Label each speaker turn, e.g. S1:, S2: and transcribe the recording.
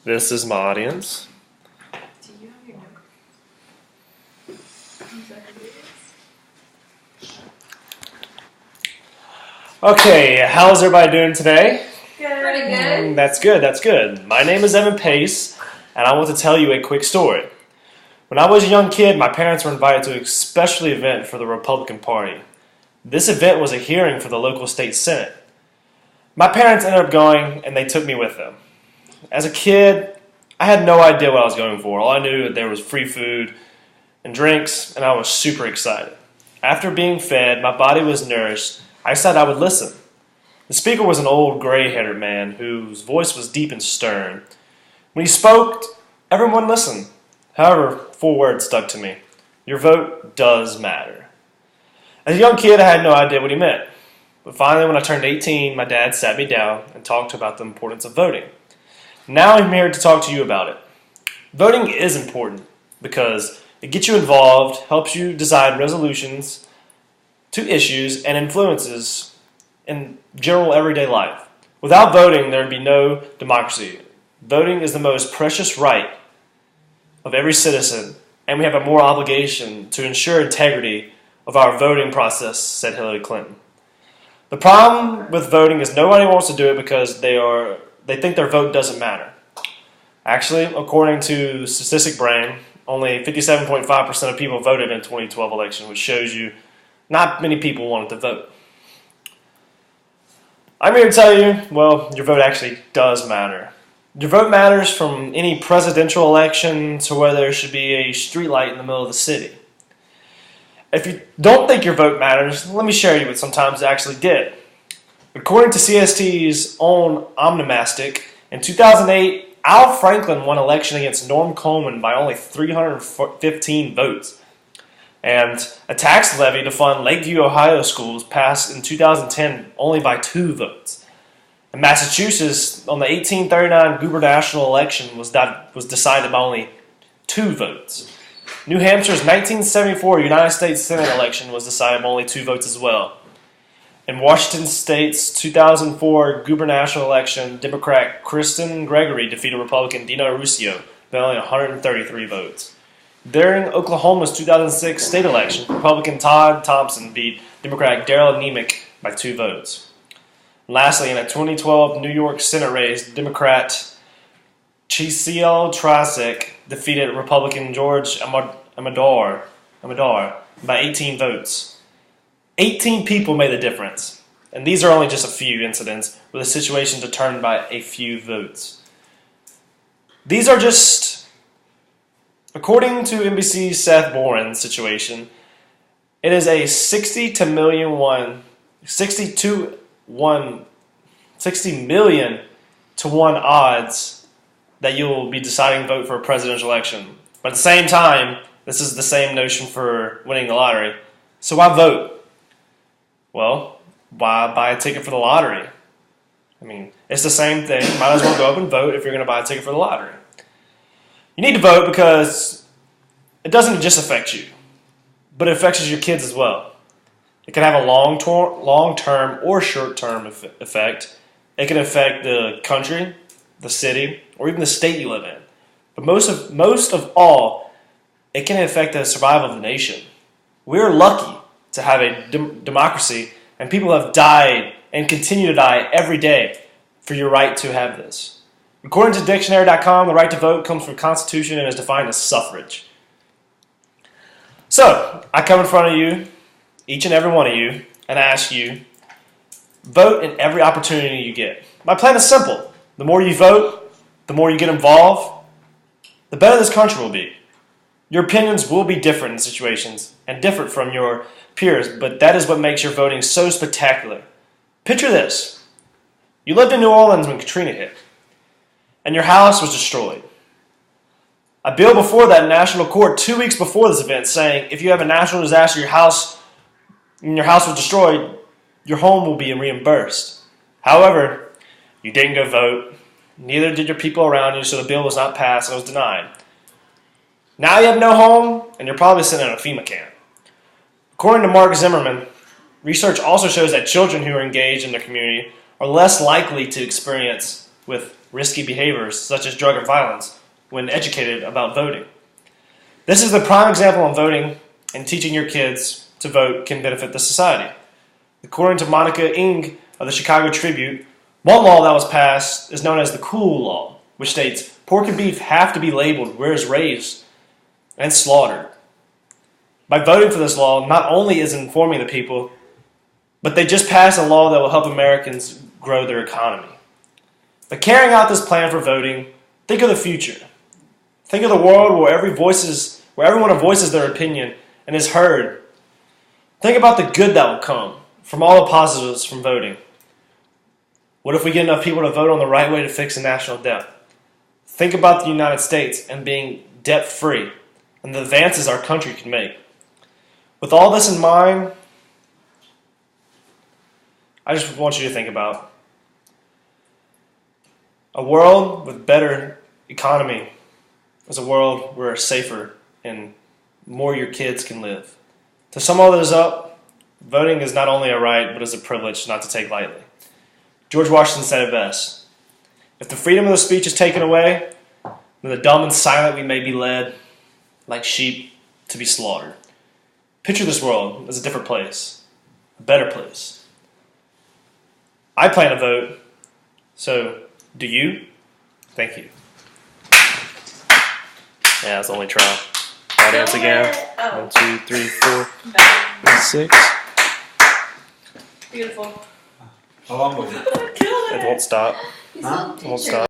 S1: This is my audience.
S2: Do you have your note?
S1: Okay, how's everybody doing today?
S2: Good. Pretty good.
S1: That's good, that's good. My name is Evan Pace, and I want to tell you a quick story. When I was a young kid, my parents were invited to a special event for the Republican Party. This event was a hearing for the local state senate. My parents ended up going, and they took me with them. As a kid, I had no idea what I was going for. All I knew that there was free food and drinks, and I was super excited. After being fed, my body was nourished. I decided I would listen. The speaker was an old gray-haired man whose voice was deep and stern. When he spoke, everyone listened. However, 4 words stuck to me. Your vote does matter. As a young kid, I had no idea what he meant. But finally, when I turned 18, my dad sat me down and talked about the importance of voting. Now I'm here to talk to you about it. Voting is important because it gets you involved, helps you decide resolutions to issues, and influences in general everyday life. Without voting, there would be no democracy. Voting is the most precious right of every citizen, and we have a moral obligation to ensure integrity of our voting process, said Hillary Clinton. The problem with voting is nobody wants to do it because they think their vote doesn't matter. Actually, according to Statistic Brain, only 57.5% of people voted in the 2012 election, which shows you not many people wanted to vote. I'm here to tell you, well, your vote actually does matter. Your vote matters from any presidential election to whether there should be a streetlight in the middle of the city. If you don't think your vote matters, let me share you what sometimes it actually did. According to CST's own Omnimastic, in 2008, Al Franken won election against Norm Coleman by only 315 votes. And a tax levy to fund Lakeview, Ohio schools passed in 2010 only by 2 votes. In Massachusetts, on the 1839 gubernatorial election was decided by only 2 votes. New Hampshire's 1974 United States Senate election was decided by only 2 votes as well. In Washington State's 2004 gubernatorial election, Democrat Kristen Gregory defeated Republican Dino Ruscio by only 133 votes. During Oklahoma's 2006 state election, Republican Todd Thompson beat Democrat Darrell Nemec by 2 votes. And lastly, in a 2012 New York Senate race, Democrat Cecile Trasek defeated Republican George Amador by 18 votes. 18 people made the difference, and these are only just a few incidents where the situation determined by a few votes. These are just, according to NBC's Seth Boren's situation, it is a 60 million to 1 odds that you'll be deciding vote for a presidential election. But at the same time, this is the same notion for winning the lottery. So why vote? Well, why buy a ticket for the lottery? I mean, it's the same thing. Might as well go up and vote if you're going to buy a ticket for the lottery. You need to vote because it doesn't just affect you, but it affects your kids as well. It can have a long-term or short-term effect. It can affect the country, the city, or even the state you live in. But most of all, it can affect the survival of the nation. We're lucky to have a democracy, and people have died and continue to die every day for your right to have this. According to dictionary.com, the right to vote comes from the Constitution and is defined as suffrage. So, I come in front of you, each and every one of you, and ask you, vote in every opportunity you get. My plan is simple. The more you vote, the more you get involved, the better this country will be. Your opinions will be different in situations and different from your peers, but that is what makes your voting so spectacular. Picture this. You lived in New Orleans when Katrina hit, and your house was destroyed. A bill before that in national court 2 weeks before this event saying if you have a natural disaster, your house was destroyed, your home will be reimbursed. However, you didn't go vote, neither did your people around you, so the bill was not passed and it was denied. Now you have no home, and you're probably sitting in a FEMA camp. According to Mark Zimmerman, research also shows that children who are engaged in their community are less likely to experience with risky behaviors such as drug and violence when educated about voting. This is the prime example on voting, and teaching your kids to vote can benefit the society. According to Monica Ng of the Chicago Tribune, one law that was passed is known as the Cool Law, which states pork and beef have to be labeled where it's raised and slaughtered. By voting for this law, not only is it informing the people, but they just passed a law that will help Americans grow their economy. By carrying out this plan for voting, think of the future. Think of the world where everyone voices their opinion and is heard. Think about the good that will come from all the positives from voting. What if we get enough people to vote on the right way to fix the national debt? Think about the United States and being debt-free and the advances our country can make. With all this in mind, I just want you to think about a world with better economy is a world where it's safer and more your kids can live. To sum all this up, voting is not only a right, but is a privilege not to take lightly. George Washington said it best. If the freedom of the speech is taken away, then the dumb and silent we may be led, like sheep, to be slaughtered. Picture this world as a different place, a better place. I plan to vote, so do you? Thank you. Yeah, that's the only try. Audience again. 1, 2, 3, 4, 6.
S2: Beautiful.
S3: How long was it?
S2: Killed
S1: It won't stop.
S2: He's
S3: Huh?
S2: a
S1: It won't
S2: teacher.
S1: stop.